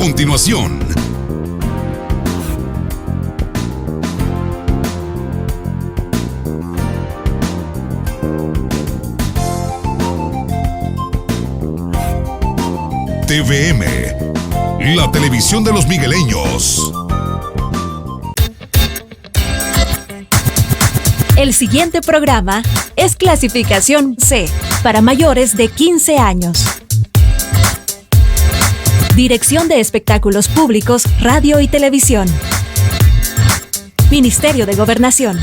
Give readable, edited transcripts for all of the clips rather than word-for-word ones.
continuación. TVM, la televisión de los migueleños. El siguiente programa es clasificación C, para mayores de 15 años. Dirección de Espectáculos Públicos, Radio y Televisión. Ministerio de Gobernación.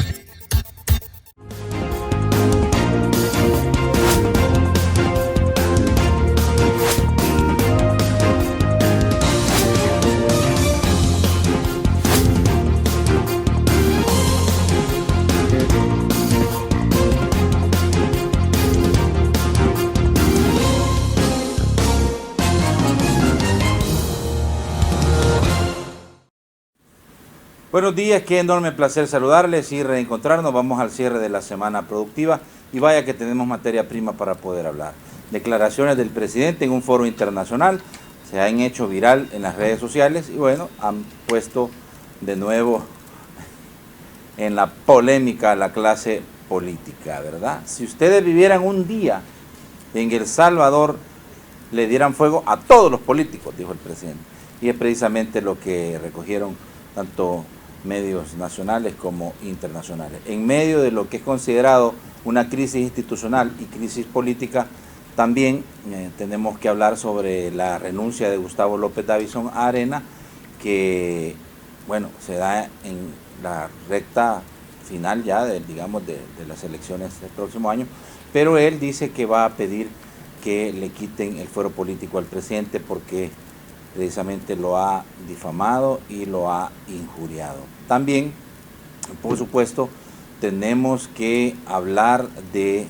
Buenos días, qué enorme placer saludarles y reencontrarnos. Vamos al cierre de la semana productiva y vaya que tenemos materia prima para poder hablar. Declaraciones del presidente en un foro internacional se han hecho viral en las redes sociales y bueno, han puesto de nuevo en la polémica a la clase política, ¿verdad? Si ustedes vivieran un día en El Salvador, le dieran fuego a todos los políticos, dijo el presidente. Y es precisamente lo que recogieron tanto medios nacionales como internacionales. En medio de lo que es considerado una crisis institucional y crisis política, también tenemos que hablar sobre la renuncia de Gustavo López Davison a Arena, que bueno, se da en la recta final ya de las elecciones del próximo año, pero él dice que va a pedir que le quiten el fuero político al presidente porque precisamente lo ha difamado y lo ha injuriado. También, por supuesto, tenemos que hablar de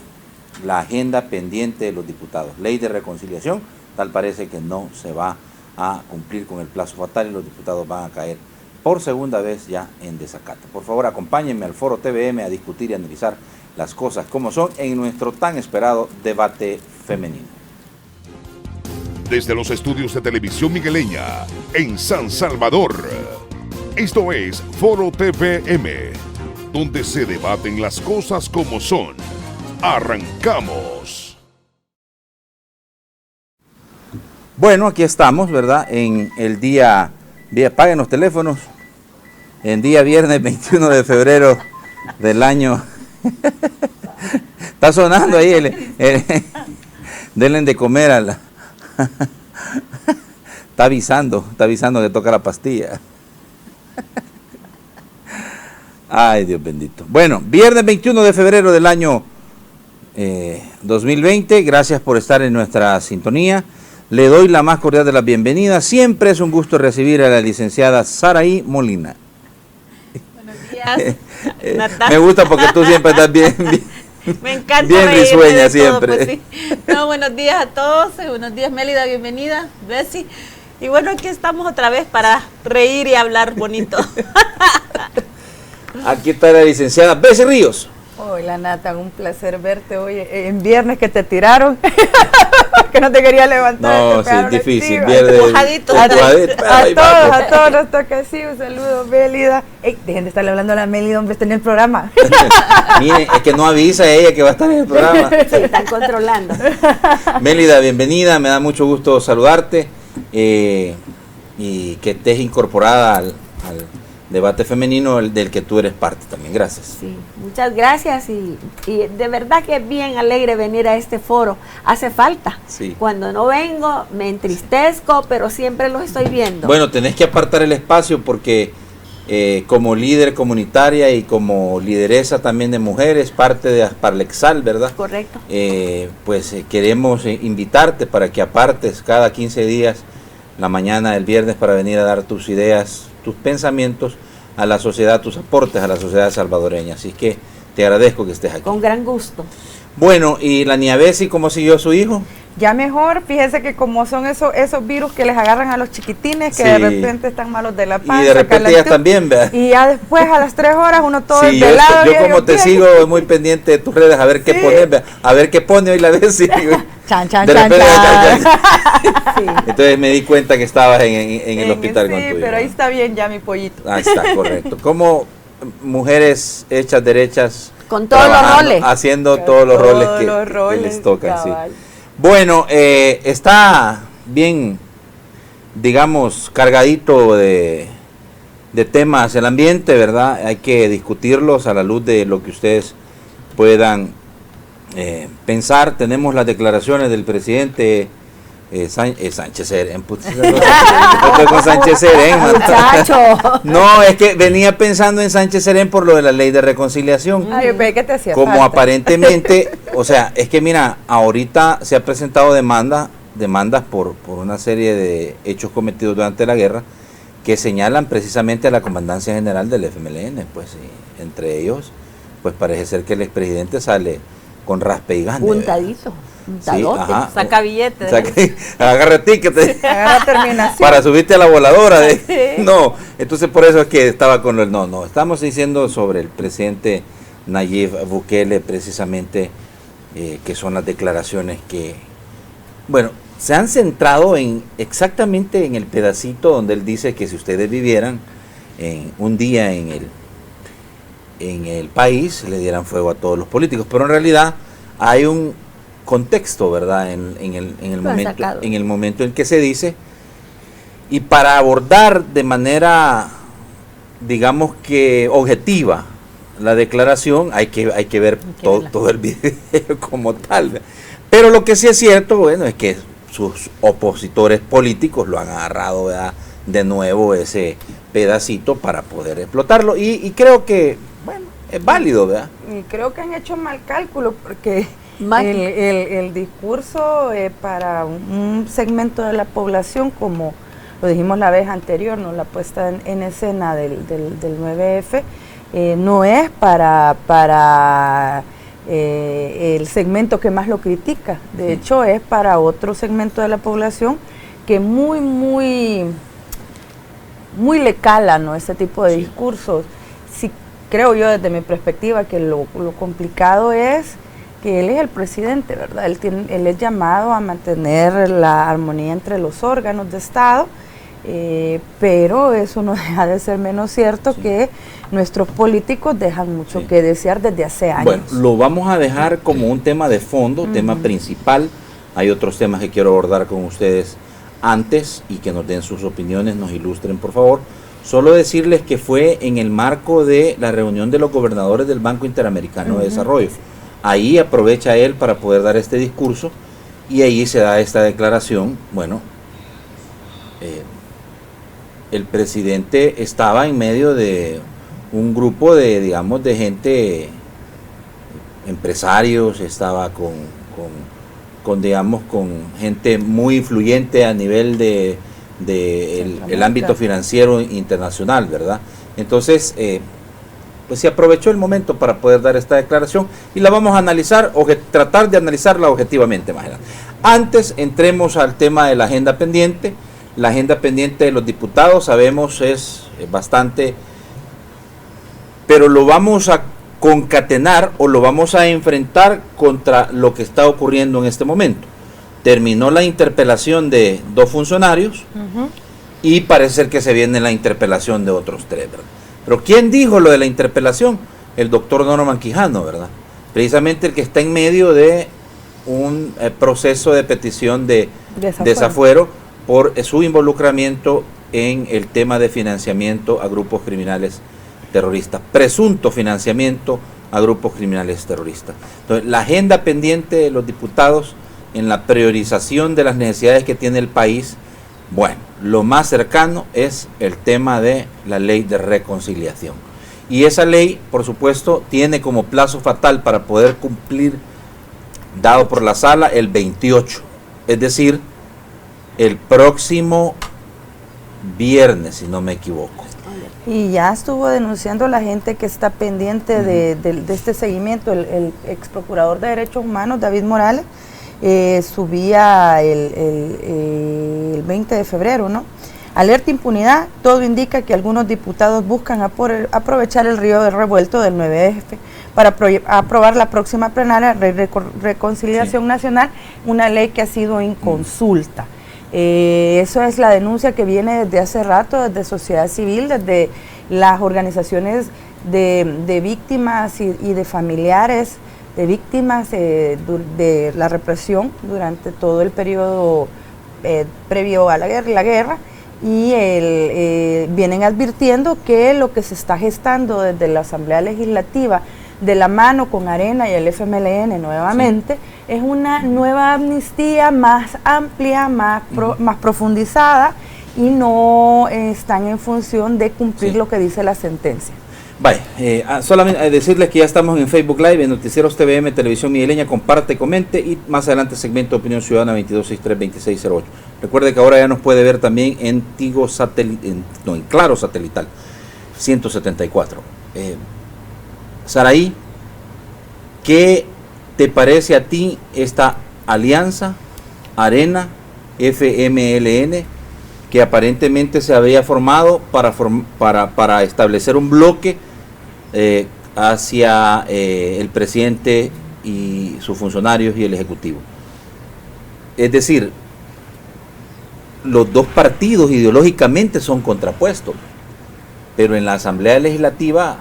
la agenda pendiente de los diputados. Ley de reconciliación, tal parece que no se va a cumplir con el plazo fatal y los diputados van a caer por segunda vez ya en desacato. Por favor, acompáñenme al Foro TVM a discutir y analizar las cosas como son en nuestro tan esperado debate femenino. Desde los estudios de Televisión Migueleña, en San Salvador. Esto es Foro TVM, donde se debaten las cosas como son. ¡Arrancamos! Bueno, aquí estamos, ¿verdad? En el día apaguen los teléfonos, en día viernes 21 de febrero del año. Está sonando ahí, denle de comer a la... Está avisando que toca la pastilla. Ay, Dios bendito. Bueno, viernes 21 de febrero del año 2020. Gracias por estar en nuestra sintonía. Le doy la más cordial de las bienvenidas. Siempre es un gusto recibir a la licenciada Saraí Molina. Buenos días. Me gusta porque tú siempre estás bien me encanta bien risueña siempre. Pues, sí. No, buenos días a todos. Buenos días, Mélida, bienvenida. Bessie. Y bueno, aquí estamos otra vez para reír y hablar bonito. Aquí está la licenciada Bessie Ríos. Hola, Nata, un placer verte hoy en viernes que te tiraron. Que no te quería levantar. No, sí, es difícil. Empujadito. A todos nos toca así. Un saludo, Mélida. Dejen de estarle hablando a la Mélida, hombre, está en el programa. Miren, es que no avisa ella que va a estar en el programa. Sí, están controlando. Mélida, bienvenida, me da mucho gusto saludarte y que estés incorporada al debate femenino del que tú eres parte también. Gracias. Sí, muchas gracias y de verdad que es bien alegre venir a este foro. Hace falta. Sí. Cuando no vengo me entristezco, pero siempre los estoy viendo. Bueno, tenés que apartar el espacio porque como líder comunitaria y como lideresa también de mujeres, parte de Asparlexal, ¿verdad? Correcto. Queremos invitarte para que apartes cada 15 días la mañana del viernes para venir a dar tus ideas, tus pensamientos a la sociedad, tus aportes a la sociedad salvadoreña. Así que te agradezco que estés aquí. Con gran gusto. Bueno, ¿y la niña Bessie cómo siguió su hijo? Ya mejor, fíjese que como son esos virus que les agarran a los chiquitines, que Sí. de repente están malos de la panza. Y de repente ellas también, ¿verdad? Y ya después a las 3 horas uno todo Sí, desvelado. yo como te sigo muy pendiente de tus redes, a ver qué Sí. pones, ¿verdad? A ver qué pone hoy la Bessie. Chan, chan, De chan, repente, chan. Sí. Entonces me di cuenta que estabas en el hospital con tu Sí, hijo. pero ahí está bien ya mi pollito. Ahí está, correcto. Como mujeres hechas, derechas, Con todos los trabajando, roles. haciendo Con todos los roles todos que, los que roles, les tocan. Sí. cabal. Bueno, está bien, digamos, cargadito de temas el ambiente, ¿verdad? Hay que discutirlos a la luz de lo que ustedes puedan pensar. Tenemos las declaraciones del presidente Sánchez Serén. Estoy con Sánchez Serén. Muchacho. No, es que venía pensando en Sánchez Serén por lo de la ley de reconciliación. Ay, ve que te hacía Como falta. aparentemente, o sea, es que mira, ahorita se ha presentado demandas por una serie de hechos cometidos durante la guerra que señalan precisamente a la Comandancia General del FMLN, pues y entre ellos, pues parece ser que el expresidente sale con raspe y gane. Untadito. Untadote. ajá. Saca billetes. Agarra ticket Agarra terminación. para subirte a la voladora. Sí. No, entonces por eso es que estaba con el no, estamos diciendo sobre el presidente Nayib Bukele precisamente, que son las declaraciones que, bueno, se han centrado exactamente en el pedacito donde él dice que si ustedes vivieran un día en el país, le dieran fuego a todos los políticos, pero en realidad hay un contexto, ¿verdad? En el momento en que se dice, y para abordar de manera, digamos que objetiva la declaración, hay que ver todo el video como tal. Pero lo que sí es cierto, bueno, es que sus opositores políticos lo han agarrado, ¿verdad?, de nuevo ese pedacito para poder explotarlo, y creo que, bueno, es válido, ¿verdad? Y creo que han hecho mal cálculo porque Mal. el discurso para un segmento de la población, como lo dijimos la vez anterior, ¿no?, la puesta en escena del 9F, no es para el segmento que más lo critica. De hecho, es para otro segmento de la población que muy le cala, ¿no?, este tipo de discursos. Sí, creo yo desde mi perspectiva que lo complicado es que él es el presidente, ¿verdad? Él es llamado a mantener la armonía entre los órganos de Estado, pero eso no deja de ser menos cierto que nuestros políticos dejan mucho que desear desde hace años. Bueno, lo vamos a dejar como un tema de fondo, tema principal. Hay otros temas que quiero abordar con ustedes antes y que nos den sus opiniones, nos ilustren, por favor. Solo decirles que fue en el marco de la reunión de los gobernadores del Banco Interamericano de Desarrollo. Ahí aprovecha él para poder dar este discurso y ahí se da esta declaración. Bueno, el presidente estaba en medio de un grupo de, digamos, de gente, empresarios, estaba con gente muy influyente a nivel de el ámbito financiero internacional, ¿verdad? Entonces, pues se aprovechó el momento para poder dar esta declaración y la vamos a analizar, tratar de analizarla objetivamente más adelante. Antes entremos al tema de la agenda pendiente. La agenda pendiente de los diputados, sabemos, es bastante, pero lo vamos a concatenar o lo vamos a enfrentar contra lo que está ocurriendo en este momento. Terminó la interpelación de 2 funcionarios y parece ser que se viene la interpelación de otros 3, ¿verdad? Pero ¿quién dijo lo de la interpelación? El doctor Norman Quijano, ¿verdad? Precisamente el que está en medio de un proceso de petición de desafuero por su involucramiento en el tema de financiamiento a grupos criminales terroristas, presunto financiamiento a grupos criminales terroristas. Entonces, la agenda pendiente de los diputados en la priorización de las necesidades que tiene el país, bueno, lo más cercano es el tema de la ley de reconciliación. Y esa ley, por supuesto, tiene como plazo fatal para poder cumplir, dado por la sala, el 28, es decir, el próximo viernes, si no me equivoco. Y ya estuvo denunciando la gente que está pendiente de este seguimiento. El ex procurador de Derechos Humanos, David Morales, subía el 20 de febrero, ¿no? Alerta impunidad, todo indica que algunos diputados buscan aprovechar el río de revuelto del 9F para aprobar la próxima plenaria de Reconciliación Nacional, una ley que ha sido inconsulta. Eso es la denuncia que viene desde hace rato, desde sociedad civil, desde las organizaciones de víctimas y de familiares de víctimas de la represión durante todo el periodo previo a la guerra, y vienen advirtiendo que lo que se está gestando desde la Asamblea Legislativa, de la mano con Arena y el FMLN nuevamente, es una nueva amnistía más amplia, más profundizada, y no están en función de cumplir lo que dice la sentencia. Vaya, solamente decirles que ya estamos en Facebook Live, en Noticieros TVM, Televisión Migueleña, comparte, comente, y más adelante segmento de Opinión Ciudadana 2263-2608. Recuerde que ahora ya nos puede ver también en Tigo en Claro Satelital 174. Saraí, ¿qué te parece a ti esta alianza Arena FMLN que aparentemente se había formado para establecer un bloque hacia el presidente y sus funcionarios y el Ejecutivo? Es decir, los dos partidos ideológicamente son contrapuestos, pero en la Asamblea Legislativa,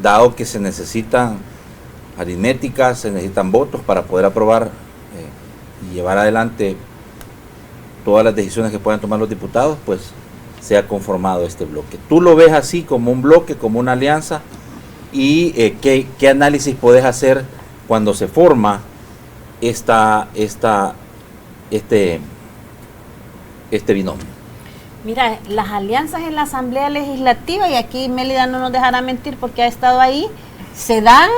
dado que se necesitan aritméticas, se necesitan votos para poder aprobar y llevar adelante todas las decisiones que puedan tomar los diputados, pues se ha conformado este bloque. ¿Tú lo ves así como un bloque, como una alianza? ¿Y qué análisis podés hacer cuando se forma este binomio? Mira, las alianzas en la Asamblea Legislativa, y aquí Mélida no nos dejará mentir porque ha estado ahí, se dan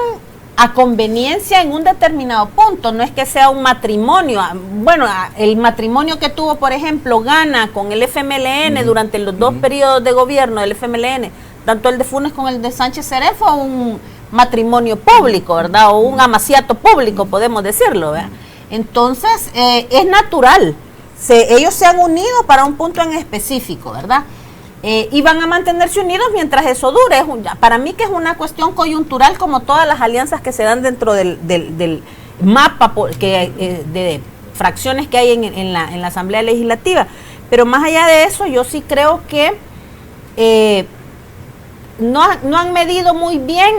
a conveniencia en un determinado punto, no es que sea un matrimonio. Bueno, el matrimonio que tuvo, por ejemplo, Gana con el FMLN durante los dos periodos de gobierno del FMLN, tanto el de Funes como el de Sánchez Seré, fue un matrimonio público, ¿verdad? O un amaciato público, podemos decirlo, ¿verdad? Entonces, es natural. Ellos se han unido para un punto en específico, ¿verdad? Y van a mantenerse unidos mientras eso dure. Para mí que es una cuestión coyuntural, como todas las alianzas que se dan dentro del mapa de fracciones que hay en la Asamblea Legislativa. Pero más allá de eso, yo sí creo que no han medido muy bien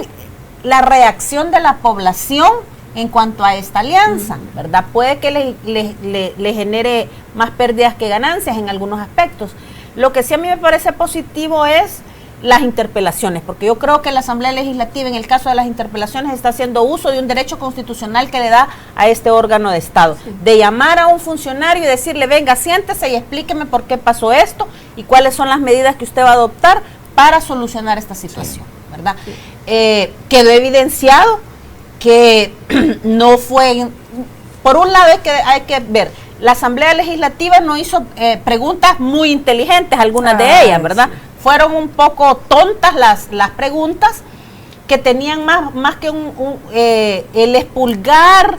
la reacción de la población en cuanto a esta alianza, ¿verdad? Puede que le genere más pérdidas que ganancias en algunos aspectos. Lo que sí a mí me parece positivo es las interpelaciones, porque yo creo que la Asamblea Legislativa, en el caso de las interpelaciones, está haciendo uso de un derecho constitucional que le da a este órgano de Estado, de llamar a un funcionario y decirle, venga, siéntese y explíqueme por qué pasó esto y cuáles son las medidas que usted va a adoptar para solucionar esta situación, ¿verdad? Quedó evidenciado que no fue, por un lado hay que ver, la Asamblea Legislativa no hizo preguntas muy inteligentes, algunas de ellas, ¿verdad? Sí. Fueron un poco tontas las preguntas, que tenían más que el expulgar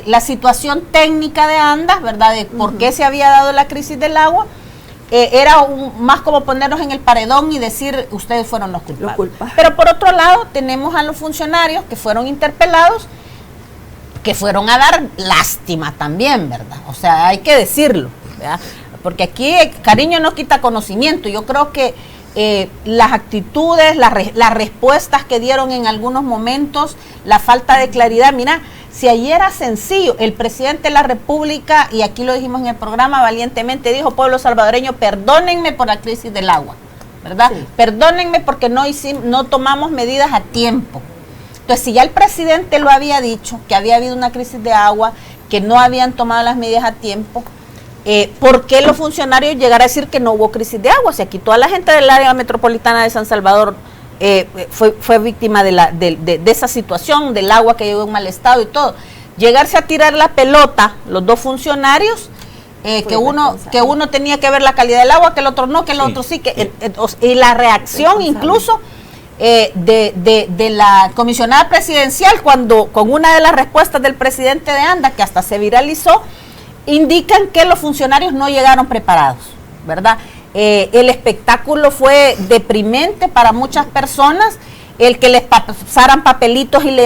la situación técnica de Andas, ¿verdad? De por qué se había dado la crisis del agua. Era más como ponernos en el paredón y decir, ustedes fueron los culpables. Pero por otro lado, tenemos a los funcionarios que fueron interpelados, que fueron a dar lástima también, ¿verdad? O sea, hay que decirlo, ¿verdad? Porque aquí cariño no quita conocimiento. Yo creo que las actitudes, las respuestas que dieron en algunos momentos, la falta de claridad. Mira, si ayer era sencillo, el presidente de la República, y aquí lo dijimos en el programa, valientemente dijo, pueblo salvadoreño, perdónenme por la crisis del agua, ¿verdad? Sí. Perdónenme porque no tomamos medidas a tiempo. Entonces, si ya el presidente lo había dicho, que había habido una crisis de agua, que no habían tomado las medidas a tiempo, ¿por qué los funcionarios llegar a decir que no hubo crisis de agua? Si aquí toda la gente del área metropolitana de San Salvador fue víctima de esa situación, del agua que llegó en mal estado y todo. Llegarse a tirar la pelota, los dos funcionarios, que uno tenía que ver la calidad del agua, que el otro no, que el otro sí, y la reacción incluso de la comisionada presidencial, cuando con una de las respuestas del presidente de ANDA, que hasta se viralizó, indican que los funcionarios no llegaron preparados, ¿verdad? El espectáculo fue deprimente para muchas personas, el que les pasaran papelitos y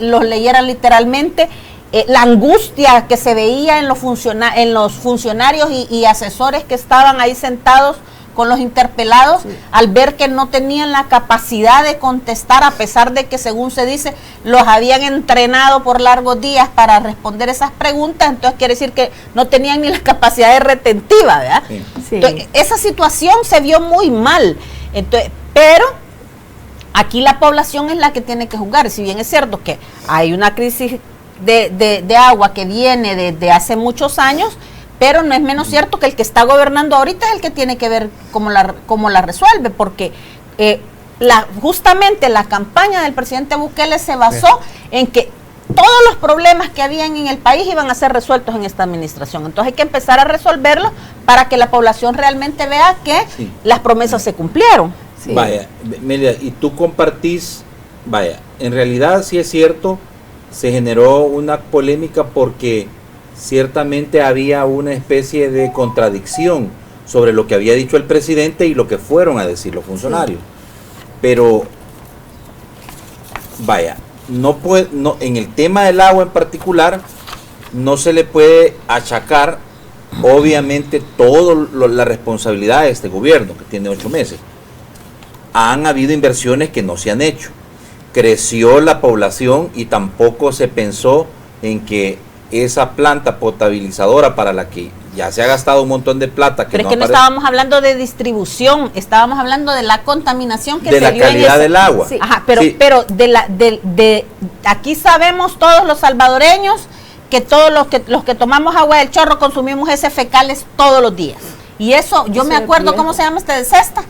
los leyeran literalmente, la angustia que se veía en los funcionarios y asesores que estaban ahí sentados con los interpelados, al ver que no tenían la capacidad de contestar, a pesar de que, según se dice, los habían entrenado por largos días para responder esas preguntas. Entonces quiere decir que no tenían ni la capacidad de retentiva, ¿verdad? Sí. Entonces, esa situación se vio muy mal. Entonces, pero aquí la población es la que tiene que juzgar. Si bien es cierto que hay una crisis de agua que viene desde hace muchos años, pero no es menos cierto que el que está gobernando ahorita es el que tiene que ver cómo la resuelve, porque justamente la campaña del presidente Bukele se basó en que todos los problemas que habían en el país iban a ser resueltos en esta administración. Entonces hay que empezar a resolverlos para que la población realmente vea que las promesas se cumplieron. Sí. Vaya, Melida, y tú compartís, vaya, en realidad sí es cierto, se generó una polémica porque ciertamente había una especie de contradicción sobre lo que había dicho el presidente y lo que fueron a decir los funcionarios. Pero, vaya, no, en el tema del agua en particular, no se le puede achacar, obviamente, toda la responsabilidad de este gobierno, que tiene 8 meses. Han habido inversiones que no se han hecho. Creció la población y tampoco se pensó en que esa planta potabilizadora para la que ya se ha gastado un montón de plata. Pero es que no estábamos hablando de distribución, estábamos hablando de la contaminación que de se la dio calidad del agua. Sí. Ajá, pero aquí sabemos todos los salvadoreños que todos los que tomamos agua del chorro consumimos heces fecales todos los días. Y eso, yo me acuerdo, ¿cómo se llama este de cesta?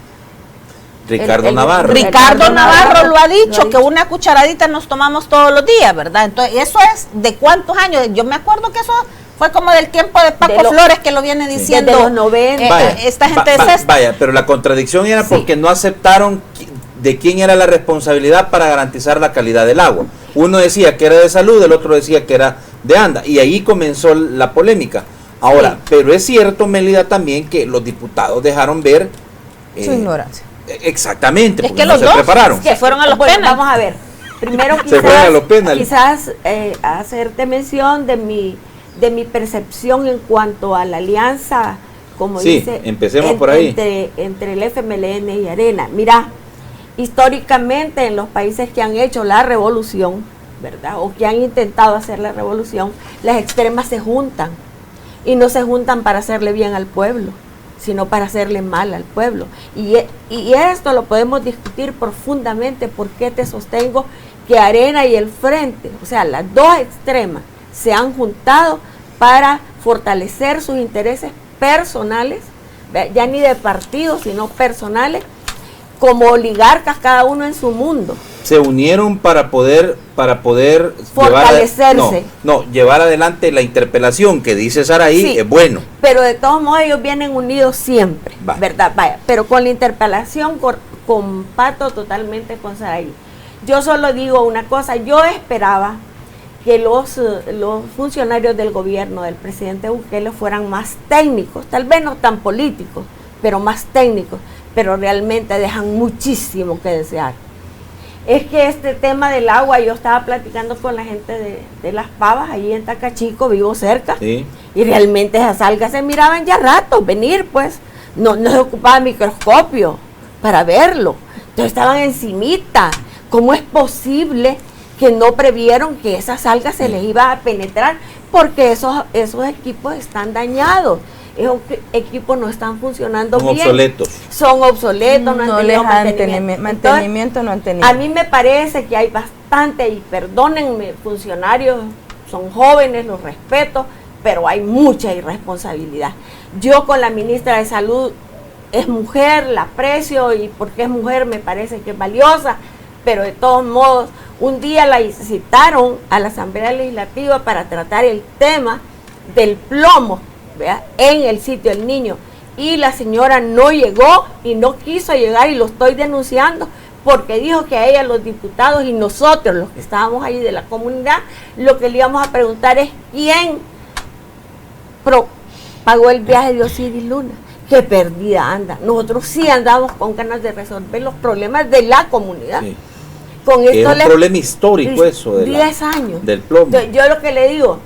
Ricardo Navarro. Ricardo Navarro lo ha dicho, que una cucharadita nos tomamos todos los días, ¿verdad? Entonces, eso es de cuántos años. Yo me acuerdo que eso fue como del tiempo de Paco Flores, que lo viene diciendo desde los 90. Esta gente de cesta. Vaya, pero la contradicción era porque no aceptaron de quién era la responsabilidad para garantizar la calidad del agua. Uno decía que era de salud, el otro decía que era de ANDA, y ahí comenzó la polémica. Ahora, pero es cierto, Melida, también que los diputados dejaron ver su ignorancia. Exactamente, es porque que no los se dos prepararon. se fueron a los penales. Vamos a ver. Primero quizás hacerte mención de mi percepción en cuanto a la alianza, como dice, empecemos por ahí. Entre el FMLN y Arena. Mira, históricamente en los países que han hecho la revolución, ¿verdad? O que han intentado hacer la revolución, las extremas se juntan. Y no se juntan para hacerle bien al pueblo, sino para hacerle mal al pueblo. Y esto lo podemos discutir profundamente. ¿Por qué te sostengo que Arena y el Frente, o sea, las dos extremas, se han juntado para fortalecer sus intereses personales, ya ni de partido, sino personales, como oligarcas cada uno en su mundo? Se unieron para poder fortalecerse. Llevar adelante la interpelación que dice Saraí, es bueno. Pero de todos modos ellos vienen unidos siempre, ¿verdad? Vaya, pero con la interpelación comparto totalmente con Saraí. Yo solo digo una cosa, yo esperaba que los funcionarios del gobierno del presidente Bukele fueran más técnicos, tal vez no tan políticos, pero más técnicos, pero realmente dejan muchísimo que desear. Es que este tema del agua, yo estaba platicando con la gente de Las Pavas, allí en Tacachico, vivo cerca, y realmente esas algas se miraban ya rato venir, pues, no se ocupaba microscopio para verlo, entonces estaban encimita. ¿Cómo es posible que no previeron que esas algas se les iba a penetrar? Porque esos equipos están dañados. Esos equipos no están funcionando bien. Son obsoletos, no les han mantenimiento no han tenido. A mí me parece que hay bastante, y perdónenme, funcionarios, son jóvenes, los respeto, pero hay mucha irresponsabilidad. Yo con la ministra de Salud, es mujer, la aprecio, y porque es mujer me parece que es valiosa, pero de todos modos, un día la citaron a la Asamblea Legislativa para tratar el tema del plomo, ¿vea?, en el sitio del niño, y la señora no llegó y no quiso llegar, y lo estoy denunciando porque dijo que a ella, los diputados y nosotros, los que estábamos ahí de la comunidad, lo que le íbamos a preguntar es quién pagó el viaje de Osiris Luna. Qué perdida anda. Nosotros sí andamos con ganas de resolver los problemas de la comunidad. con Que esto es un problema histórico eso de 10 años. del plomo. Entonces, yo lo que le digo,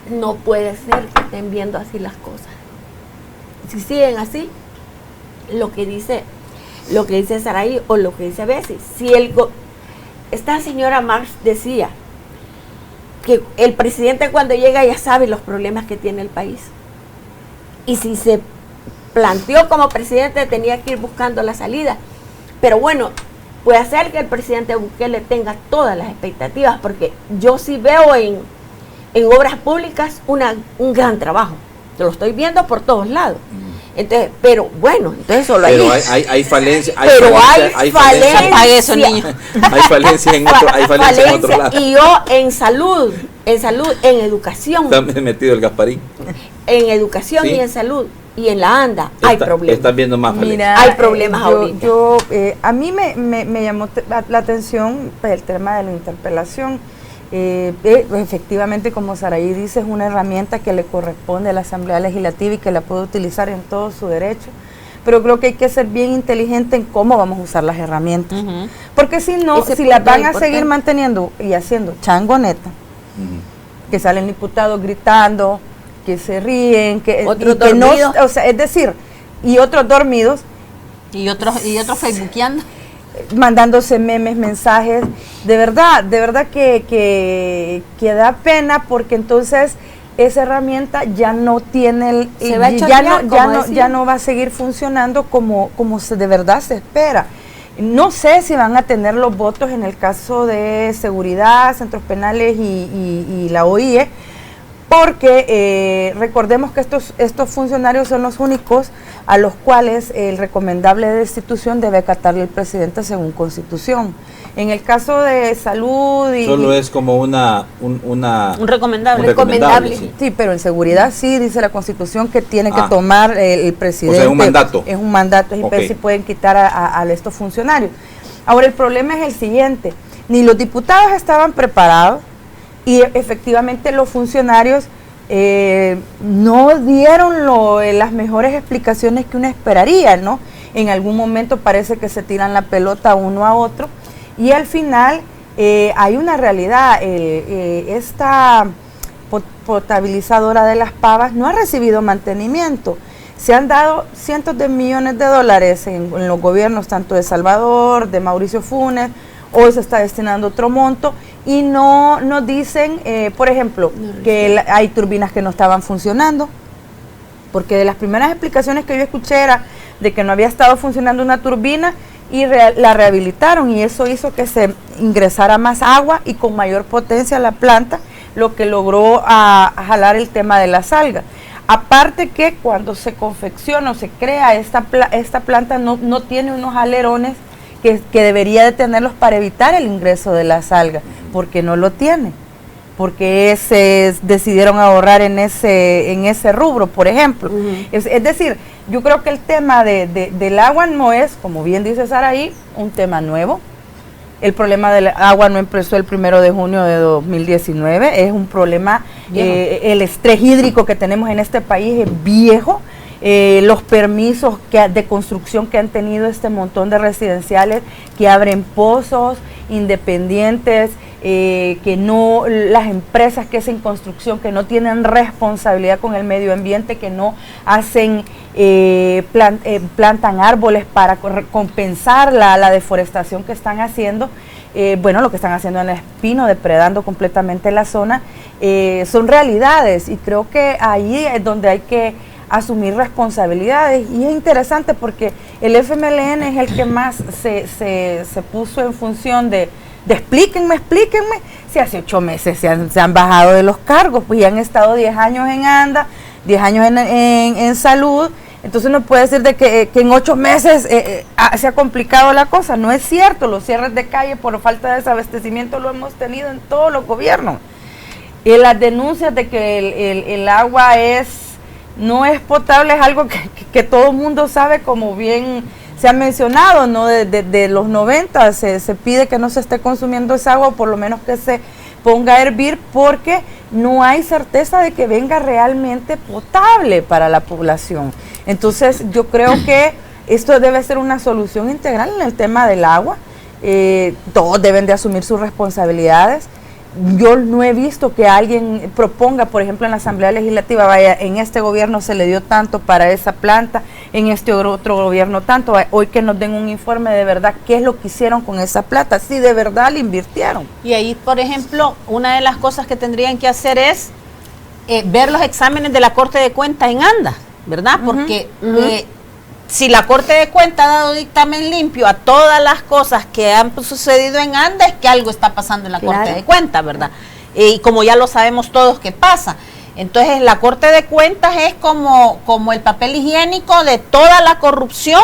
no puede ser que estén viendo así las cosas. Si siguen así, lo que dice Saraí o lo que dice Bessie, si esta señora Marx decía que el presidente cuando llega ya sabe los problemas que tiene el país, y si se planteó como presidente tenía que ir buscando la salida, pero bueno, puede ser que el presidente Bukele tenga todas las expectativas, porque yo sí veo en obras públicas un gran trabajo, lo estoy viendo por todos lados. Entonces, pero bueno, entonces solo pero hay falencias, hay falencias en otro lado. Y yo en salud, en educación. Está metido el Gasparín. En educación, sí. Y en salud y en la ANDA hay problemas. Están viendo más falencias. Mira, hay problemas ahorita. A mí me llamó la atención el tema de la interpelación. Efectivamente, como Saraí dice, es una herramienta que le corresponde a la Asamblea Legislativa y que la puede utilizar en todo su derecho, pero creo que hay que ser bien inteligente en cómo vamos a usar las herramientas, porque si no, si las van a seguir manteniendo y haciendo changoneta, que salen diputados gritando, que se ríen, que no, o sea, es decir, y otros dormidos y otros facebookeando, mandándose memes, mensajes, de verdad que da pena, porque entonces esa herramienta ya no tiene ya no va a seguir funcionando como de verdad se espera. No sé si van a tener los votos en el caso de seguridad, centros penales y la OIE, porque recordemos que estos funcionarios son los únicos a los cuales el recomendable de destitución debe acatarle el presidente según Constitución. En el caso de salud solo es como un recomendable. Sí, pero en seguridad sí dice la Constitución que tiene que tomar el presidente. O sea, es un mandato. Es un mandato, y si pueden quitar a estos funcionarios. Ahora, el problema es el siguiente: ni los diputados estaban preparados, y efectivamente los funcionarios no dieron las mejores explicaciones que uno esperaría, ¿no? En algún momento parece que se tiran la pelota uno a otro, y al final hay una realidad. Esta potabilizadora de Las Pavas no ha recibido mantenimiento. Se han dado cientos de millones de dólares en los gobiernos tanto de Salvador, de Mauricio Funes. Hoy se está destinando otro monto y no dicen, por ejemplo, que hay turbinas que no estaban funcionando, porque de las primeras explicaciones que yo escuché era de que no había estado funcionando una turbina y la rehabilitaron, y eso hizo que se ingresara más agua y con mayor potencia a la planta, lo que logró a jalar el tema de las algas. Aparte que cuando se confecciona o se crea esta planta no tiene unos alerones que debería de tenerlos para evitar el ingreso de las algas, porque no lo tiene, porque se decidieron ahorrar en ese rubro, por ejemplo. Es decir, yo creo que el tema del agua no es, como bien dice Saraí, un tema nuevo. El problema del agua no empezó el 1 de junio de 2019, es un problema, el estrés hídrico que tenemos en este país es viejo. Los permisos de construcción que han tenido este montón de residenciales que abren pozos independientes, las empresas que hacen construcción, que no tienen responsabilidad con el medio ambiente, que no hacen, plantan árboles para compensar la deforestación que están haciendo. Lo que están haciendo en el Espino, depredando completamente la zona, son realidades, y creo que ahí es donde hay que asumir responsabilidades. Y es interesante porque el FMLN es el que más se puso en función de explíquenme, si hace 8 meses se han bajado de los cargos, pues ya han estado 10 años en ANDA, 10 años en salud. Entonces no puede decir de que en 8 meses se ha complicado la cosa. No es cierto, los cierres de calle por falta de desabastecimiento lo hemos tenido en todos los gobiernos. Y las denuncias de que el agua no es potable es algo que todo el mundo sabe, como bien se ha mencionado, ¿no? De los 90 se pide que no se esté consumiendo esa agua, o por lo menos que se ponga a hervir, porque no hay certeza de que venga realmente potable para la población. Entonces yo creo que esto debe ser una solución integral en el tema del agua. todos deben de asumir sus responsabilidades. Yo no he visto que alguien proponga, por ejemplo, en la Asamblea Legislativa, vaya, en este gobierno se le dio tanto para esa planta, en este otro gobierno tanto, hoy que nos den un informe de verdad qué es lo que hicieron con esa plata, si de verdad le invirtieron. Y ahí, por ejemplo, una de las cosas que tendrían que hacer es ver los exámenes de la Corte de Cuentas en ANDA, ¿verdad? Porque si la Corte de Cuentas ha dado dictamen limpio a todas las cosas que han sucedido en ANDA, es que algo está pasando en la Corte de Cuentas, ¿verdad? Y como ya lo sabemos todos que pasa. Entonces la Corte de Cuentas es como el papel higiénico de toda la corrupción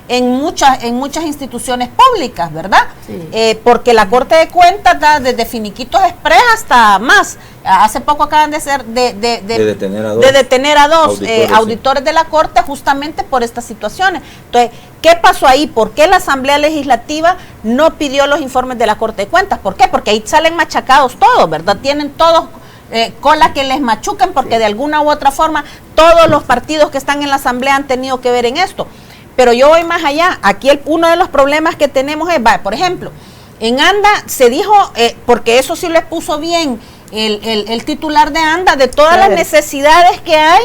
en muchas instituciones públicas, ¿verdad? Sí. Porque la Corte de Cuentas da desde finiquitos express hasta más. Hace poco acaban de detener a dos auditores de la Corte justamente por estas situaciones. Entonces, ¿qué pasó ahí? ¿Por qué la Asamblea Legislativa no pidió los informes de la Corte de Cuentas? ¿Por qué? Porque ahí salen machacados todos, ¿verdad? Tienen todos cola que les machuquen, porque de alguna u otra forma todos los partidos que están en la Asamblea han tenido que ver en esto. Pero yo voy más allá. Aquí uno de los problemas que tenemos es, por ejemplo, en ANDA se dijo, porque eso sí lo expuso bien el titular de ANDA, de todas las necesidades que hay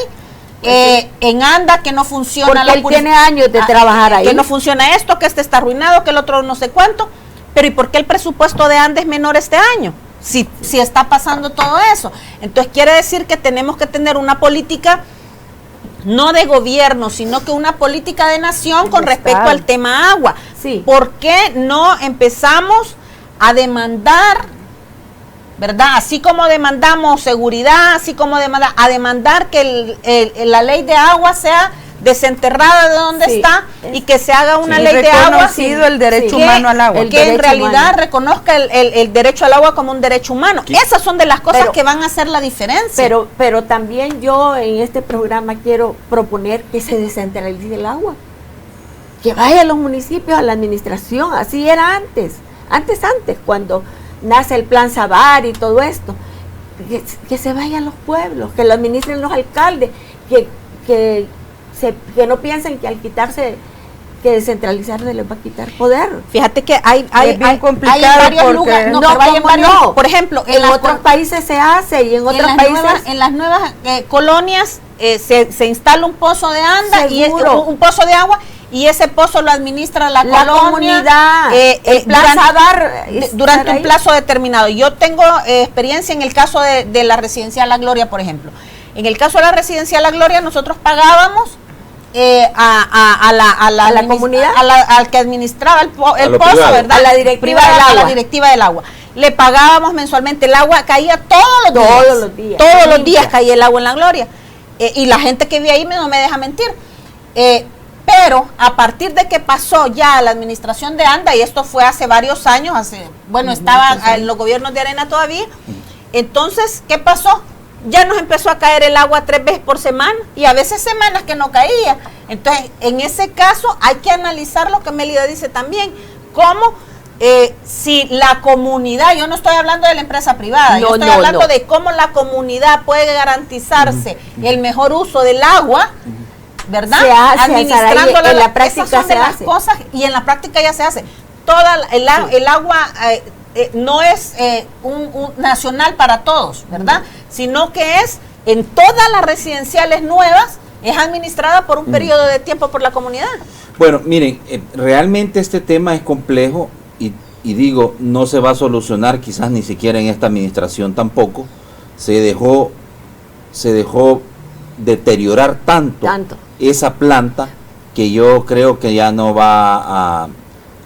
en ANDA, que no funciona. Porque él tiene años de trabajar ahí. Que no funciona esto, que este está arruinado, que el otro no sé cuánto. Pero ¿y por qué el presupuesto de ANDA es menor este año? Si está pasando todo eso. Entonces quiere decir que tenemos que tener una política no de gobierno, sino que una política de nación con respecto al tema agua. Sí. ¿Por qué no empezamos a demandar, verdad? Así como demandamos seguridad, así como demandar que la ley de agua sea desenterrada de donde está y que se haga una ley de agua. Reconocido el derecho humano al agua. Que en realidad reconozca el derecho al agua como un derecho humano. Esas son de las cosas que van a hacer la diferencia. Pero también yo en este programa quiero proponer que se descentralice el agua. Que vaya a los municipios, a la administración. Así era antes, cuando nace el plan Sabar y todo esto. Que se vaya a los pueblos, que lo administren los alcaldes, que no piensen que al quitarse, que descentralizarse les va a quitar poder. Fíjate que hay varios lugares, por ejemplo, en otros países se hace y en otros países en las nuevas colonias se instala un pozo de ANDA y un pozo de agua, y ese pozo lo administra la comunidad, durante un plazo determinado. Yo tengo experiencia en el caso de la Residencial La Gloria, por ejemplo. En el caso de la Residencial La Gloria, nosotros pagábamos a la comunidad, al que administraba el pozo, ¿verdad? A la directiva del agua. Le pagábamos mensualmente. El agua caía todos los días caía el agua en La Gloria. Y la gente que vive ahí no me deja mentir. Pero a partir de que pasó ya la administración de ANDA, y esto fue hace varios años, estaba en los gobiernos de Arena todavía, entonces, ¿qué pasó? Ya nos empezó a caer el agua 3 veces por semana, y a veces semanas que no caía. Entonces, en ese caso hay que analizar lo que Mélida dice también, cómo si la comunidad, yo no estoy hablando de la empresa privada, yo estoy hablando de cómo la comunidad puede garantizarse el mejor uso del agua, ¿verdad? Administrándola, en la práctica esas son de las cosas, y en la práctica ya se hace. El agua no es un nacional para todos, ¿verdad? Sino que es en todas las residenciales nuevas, es administrada por un periodo de tiempo por la comunidad. Bueno, miren, realmente este tema es complejo y digo, no se va a solucionar quizás ni siquiera en esta administración tampoco. Se dejó deteriorar tanto esa planta que yo creo que ya no va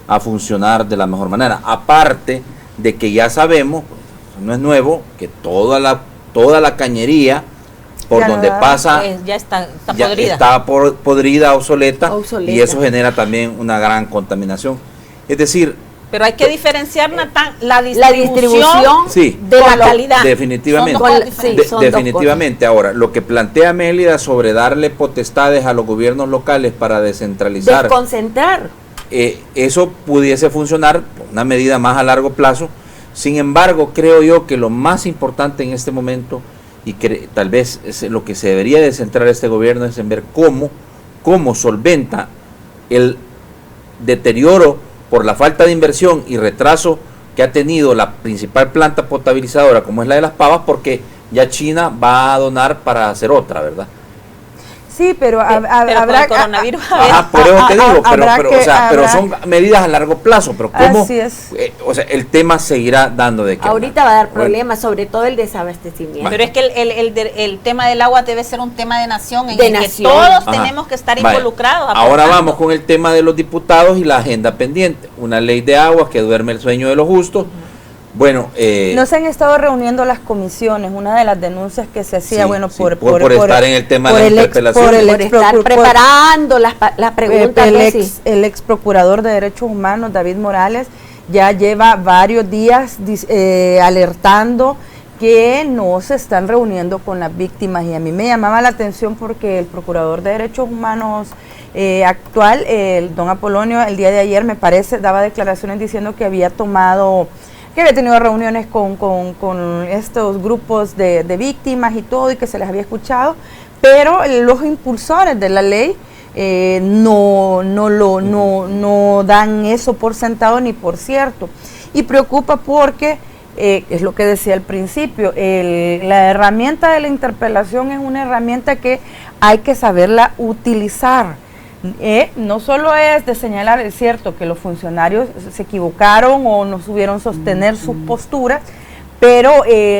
a funcionar de la mejor manera. Aparte de que ya sabemos, no es nuevo, que toda la cañería por ya donde pasa ya está podrida. Está podrida, obsoleta, y eso genera también una gran contaminación. Es decir, pero hay que diferenciar la distribución de la calidad. Definitivamente. Definitivamente. Ahora, lo que plantea Mélida sobre darle potestades a los gobiernos locales para descentralizar, desconcentrar, eso pudiese funcionar, una medida más a largo plazo. Sin embargo, creo yo que lo más importante en este momento, y que tal vez es lo que se debería de centrar este gobierno, es en ver cómo solventa el deterioro por la falta de inversión y retraso que ha tenido la principal planta potabilizadora, como es la de Las Pavas, porque ya China va a donar para hacer otra, ¿verdad? Sí, pero habrá el coronavirus. Por eso te digo, pero habrá son medidas a largo plazo, pero ¿cómo? Así es. O sea, el tema seguirá dando de qué Ahorita hablar. va a dar problemas, sobre todo el desabastecimiento. Pero es que el tema del agua debe ser un tema de nación en De el nación. que todos Ajá. tenemos que estar Vaya. involucrados. Ahora aportando. vamos con el tema de los diputados y la agenda pendiente. Una ley de agua que duerme el sueño de los justos. Bueno, no se han estado reuniendo las comisiones. Una de las denuncias que se hacía, sí, bueno, sí, por estar en el tema por de la el ex- interpelación. por estar preparando las preguntas. el ex procurador de Derechos Humanos, David Morales, ya lleva varios días alertando que no se están reuniendo con las víctimas, y a mí me llamaba la atención porque el procurador de Derechos Humanos actual, el don Apolonio, el día de ayer me parece daba declaraciones diciendo que había tenido reuniones con estos grupos de víctimas y todo, y que se les había escuchado, pero los impulsores de la ley no dan eso por sentado ni por cierto. Y preocupa porque, es lo que decía al principio, la herramienta de la interpelación es una herramienta que hay que saberla utilizar. No solo es de señalar, es cierto que los funcionarios se equivocaron o no supieron sostener sus posturas, pero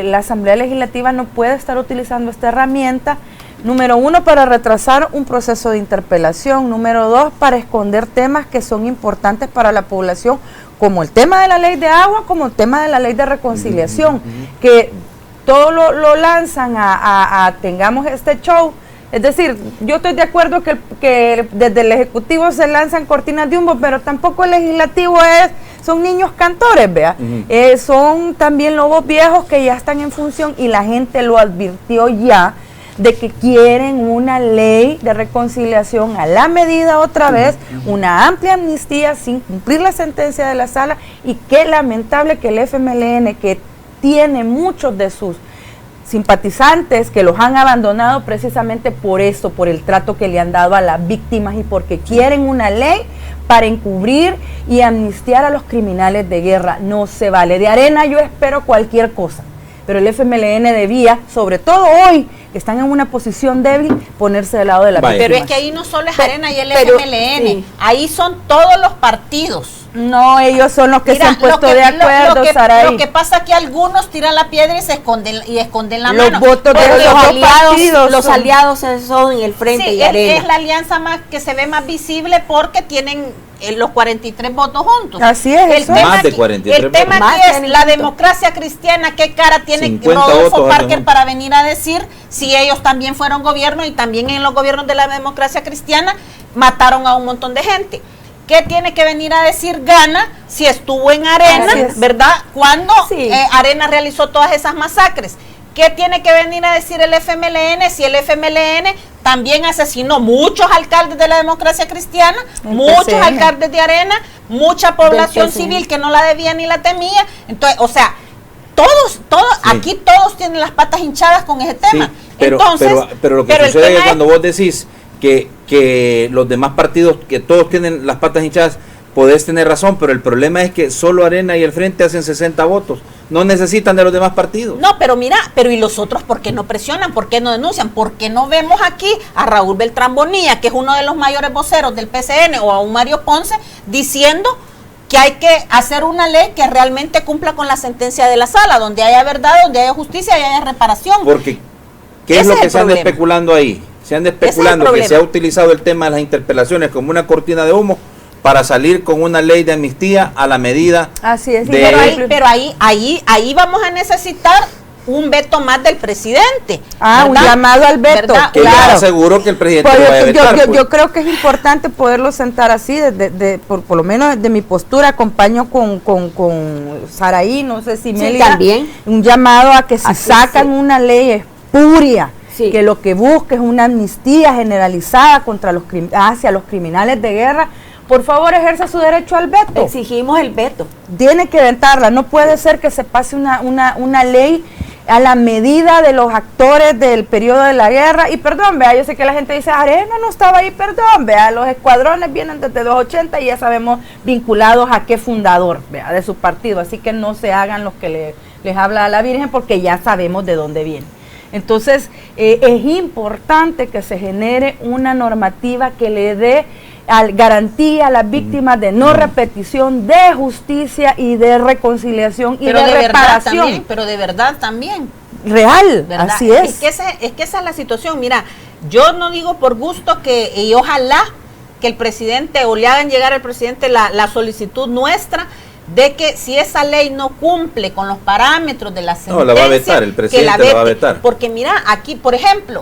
la Asamblea Legislativa no puede estar utilizando esta herramienta, número uno, para retrasar un proceso de interpelación, número dos, para esconder temas que son importantes para la población, como el tema de la ley de agua, como el tema de la ley de reconciliación, que todo lo lanzan a tengamos este show. Es decir, yo estoy de acuerdo que desde el Ejecutivo se lanzan cortinas de humo, pero tampoco el Legislativo son niños cantores, vea. Son también lobos viejos que ya están en función, y la gente lo advirtió ya, de que quieren una ley de reconciliación a la medida otra vez, una amplia amnistía sin cumplir la sentencia de la sala, y qué lamentable que el FMLN, que tiene muchos de sus simpatizantes que los han abandonado precisamente por eso, por el trato que le han dado a las víctimas y porque quieren una ley para encubrir y amnistiar a los criminales de guerra. No se vale. De Arena yo espero cualquier cosa, pero el FMLN debía, sobre todo hoy, que están en una posición débil, ponerse del lado de la víctima. Pero es que ahí no solo es Arena y el FMLN, sí. Ahí son todos los partidos. No, ellos son los que Mira, se han puesto de acuerdo, Saraí. Lo que pasa es que algunos tiran la piedra y se esconden la Los mano. votos de Porque Los aliados son en el frente sí, y Arena. es la alianza más que se ve más visible porque tienen los 43 votos juntos. Así es, El eso. tema Más de aquí- 43 El tema votos. aquí Más es de la 500. democracia cristiana, qué cara tiene 50 Rodolfo votos Parker juntos. para venir a decir si ellos también fueron gobierno y también en los gobiernos de la democracia cristiana mataron a un montón de gente. ¿Qué tiene que venir a decir Gana si estuvo en Arena, Así es. verdad? Cuando Sí. Arena realizó todas esas masacres. ¿Qué tiene que venir a decir el FMLN si el FMLN también asesinó muchos alcaldes de la democracia cristiana, muchos PCN. alcaldes de Arena, mucha población Del PCN. civil que no la debía ni la temía? Entonces, o sea, todos, Sí. aquí todos tienen las patas hinchadas con ese tema. Sí, pero lo que el sucede es tema que cuando vos decís que los demás partidos, que todos tienen las patas hinchadas, podés tener razón, pero el problema es que solo Arena y el Frente hacen 60 votos. No necesitan de los demás partidos. No, pero mira, ¿y los otros por qué no presionan? ¿Por qué no denuncian? ¿Por qué no vemos aquí a Raúl Beltrán Bonilla, que es uno de los mayores voceros del PCN, o a un Mario Ponce, diciendo que hay que hacer una ley que realmente cumpla con la sentencia de la sala, donde haya verdad, donde haya justicia y haya reparación? Porque, ¿qué Ese es lo es que el se anda problema. especulando ahí? Se anda Ese es el especulando que problema. se ha utilizado el tema de las interpelaciones como una cortina de humo para salir con una ley de amnistía a la medida Así es. de... Pero ahí vamos a necesitar un veto más del presidente. Un ¿verdad? llamado al veto. ¿Verdad? que ya Claro. aseguró que el presidente Pues lo va a vetar. yo creo que es importante poderlo sentar así, por lo menos de mi postura, acompaño con Saraí, no sé si Sí, Mélida, también. un llamado a que si Así sacan sí. una ley espuria, Sí. que lo que busque es una amnistía generalizada hacia los criminales de guerra, por favor ejerza su derecho al veto. Exigimos el veto. Tiene que vetarla, no puede ser que se pase una ley a la medida de los actores del periodo de la guerra. Y perdón, vea, yo sé que la gente dice, Arena no estaba ahí, perdón, vea, los escuadrones vienen desde los 80 y ya sabemos vinculados a qué fundador, vea, de su partido, así que no se hagan los que les habla a la Virgen, porque ya sabemos de dónde viene. Entonces, es importante que se genere una normativa que le dé garantía a las víctimas de no repetición, de justicia y de reconciliación y pero de reparación. También, pero de verdad también. Real, ¿verdad? así es. Es que esa es la situación. Mira, yo no digo por gusto y ojalá que el presidente o le hagan llegar al presidente la solicitud nuestra de que si esa ley no cumple con los parámetros de la sentencia, no, la va a vetar, el presidente la va a vetar. Porque mira, aquí, por ejemplo,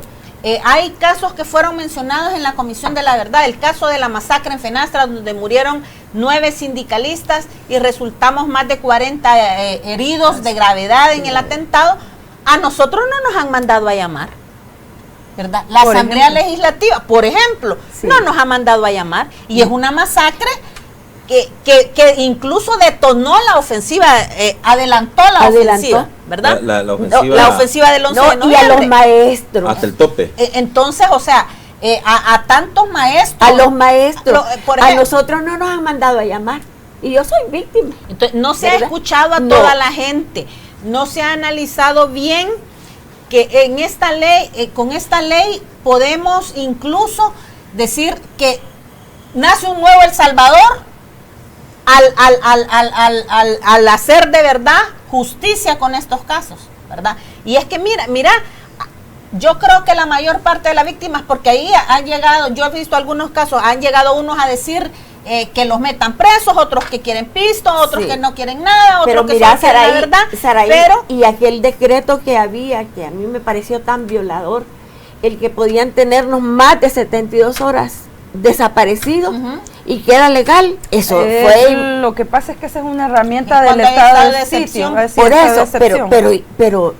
hay casos que fueron mencionados en la Comisión de la Verdad, el caso de la masacre en Fenastra, donde murieron 9 sindicalistas y resultamos más de 40 heridos de gravedad en el atentado. A nosotros no nos han mandado a llamar, ¿verdad? La Asamblea Legislativa, por ejemplo, no nos ha mandado a llamar, y es una masacre que incluso detonó la ofensiva, adelantó la ofensiva, ¿verdad? La ofensiva del 11 de noviembre. Y a los maestros. Hasta el tope. Entonces, o sea, a tantos maestros. A los maestros. Por ejemplo, a nosotros no nos han mandado a llamar. Y yo soy víctima. Entonces, no se ha ¿verdad? escuchado a toda la gente. No se ha analizado bien que en esta ley, con esta ley podemos incluso decir que nace un nuevo El Salvador al hacer de verdad justicia con estos casos, ¿verdad? Y es que mira, yo creo que la mayor parte de las víctimas, porque ahí han llegado, yo he visto algunos casos, han llegado unos a decir que los metan presos, otros que quieren pisto, otros que no quieren nada, otros pero que mira, solo quieren la verdad. Saraí, pero y aquel decreto que había, que a mí me pareció tan violador, el que podían tenernos más de 72 horas desaparecidos, y que era legal, eso fue. Lo que pasa es que esa es una herramienta del estado de excepción. Por eso, pero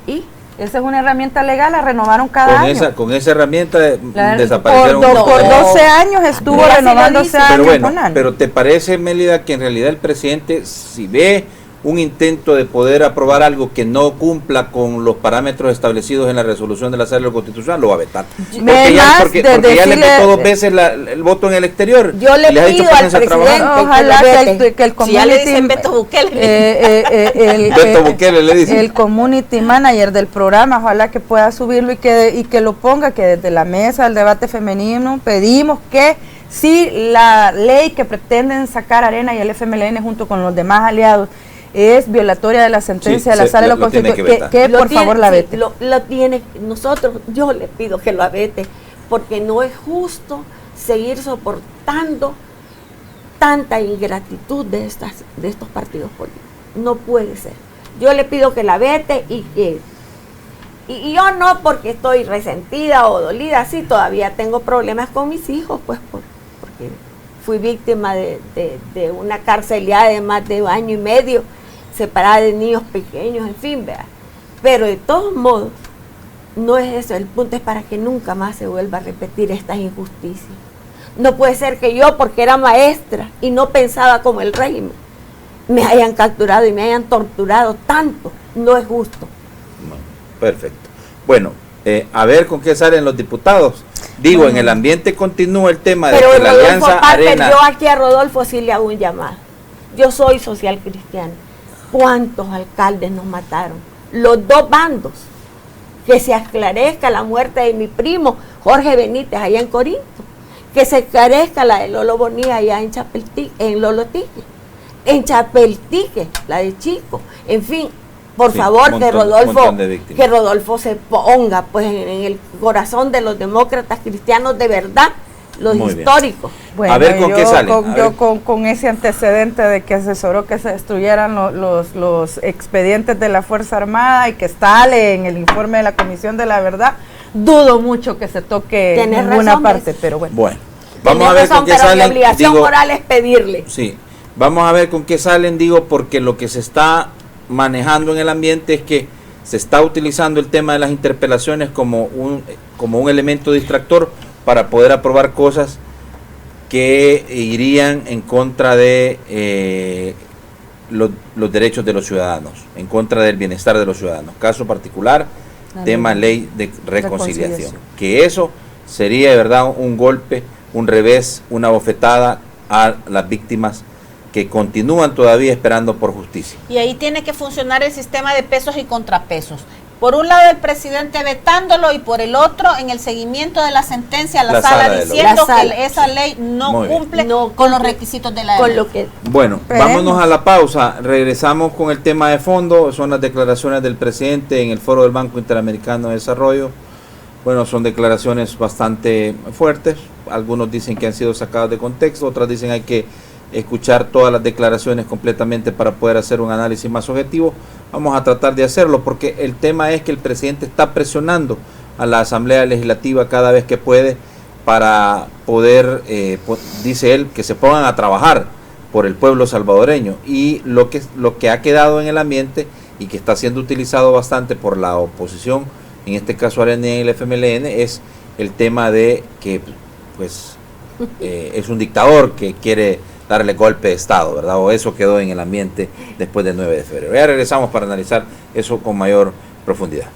esa es una herramienta legal, la renovaron cada año. Con esa herramienta desaparecieron. Por 12 años estuvo renovándose años. Pero bueno, pero ¿te parece, Mélida, que en realidad el presidente, si ve un intento de poder aprobar algo que no cumpla con los parámetros establecidos en la resolución de la Sala Constitucional, lo va a vetar? Porque ya le votó 2 veces el voto en el exterior. Yo le pido al presidente, ojalá que el community, si ya le dicen Beto Bukele, Beto Bukele le dice, el community manager del programa, ojalá que pueda subirlo y que lo ponga, que desde la mesa del debate femenino pedimos que si la ley que pretenden sacar Arena y el FMLN junto con los demás aliados es violatoria de la sentencia de la Sala de lo Constitucional, que por favor la vete. Lo tiene, yo le pido que lo vete, porque no es justo seguir soportando tanta ingratitud de estos partidos políticos. No puede ser. Yo le pido que la vete y yo no porque estoy resentida o dolida, sí, todavía tengo problemas con mis hijos, pues porque fui víctima de una carceliada de más de 1 año y medio, separada de niños pequeños, en fin, ¿verdad? Pero de todos modos, no es eso, el punto es para que nunca más se vuelva a repetir estas injusticias. No puede ser que yo, porque era maestra y no pensaba como el régimen, me hayan capturado y me hayan torturado tanto. No es justo. Perfecto. Bueno, a ver con qué salen los diputados. Digo, en el ambiente continúa el tema de que la Alianza Arena... Yo aquí a Rodolfo sí le hago un llamado. Yo soy social cristiana. ¿Cuántos alcaldes nos mataron? Los 2 bandos. Que se esclarezca la muerte de mi primo Jorge Benítez allá en Corinto. Que se esclarezca la de Lolo Bonilla allá en Lolotique. En Chapeltique, la de Chico. En fin, por favor, que Rodolfo se ponga pues en el corazón de los demócratas cristianos de verdad, los muy históricos. Bueno, a ver con qué sale. Con ese antecedente de que asesoró que se destruyeran los expedientes de la Fuerza Armada y que sale en el informe de la Comisión de la Verdad, dudo mucho que se toque en ninguna parte, pero bueno. Bueno, vamos a ver con qué salen. Mi obligación moral es pedirle. Sí, vamos a ver con qué salen, porque lo que se está manejando en el ambiente es que se está utilizando el tema de las interpelaciones como un elemento distractor para poder aprobar cosas que irían en contra de los derechos de los ciudadanos, en contra del bienestar de los ciudadanos. Caso particular, tema ley de reconciliación. Que eso sería de verdad un golpe, un revés, una bofetada a las víctimas que continúan todavía esperando por justicia. Y ahí tiene que funcionar el sistema de pesos y contrapesos. Por un lado el presidente vetándolo y por el otro en el seguimiento de la sentencia a la sala diciendo que esa ley no cumple con los requisitos de la ley. Bueno, vámonos a la pausa. Regresamos con el tema de fondo. Son las declaraciones del presidente en el foro del Banco Interamericano de Desarrollo. Bueno, son declaraciones bastante fuertes. Algunos dicen que han sido sacadas de contexto, otras dicen hay que escuchar todas las declaraciones completamente para poder hacer un análisis más objetivo. Vamos a tratar de hacerlo porque el tema es que el presidente está presionando a la Asamblea Legislativa cada vez que puede para poder, dice él, que se pongan a trabajar por el pueblo salvadoreño. Y lo que ha quedado en el ambiente y que está siendo utilizado bastante por la oposición, en este caso Arena y el FMLN, es el tema de que pues es un dictador que quiere darle golpe de Estado, ¿verdad? O eso quedó en el ambiente después del 9 de febrero. Ya regresamos para analizar eso con mayor profundidad.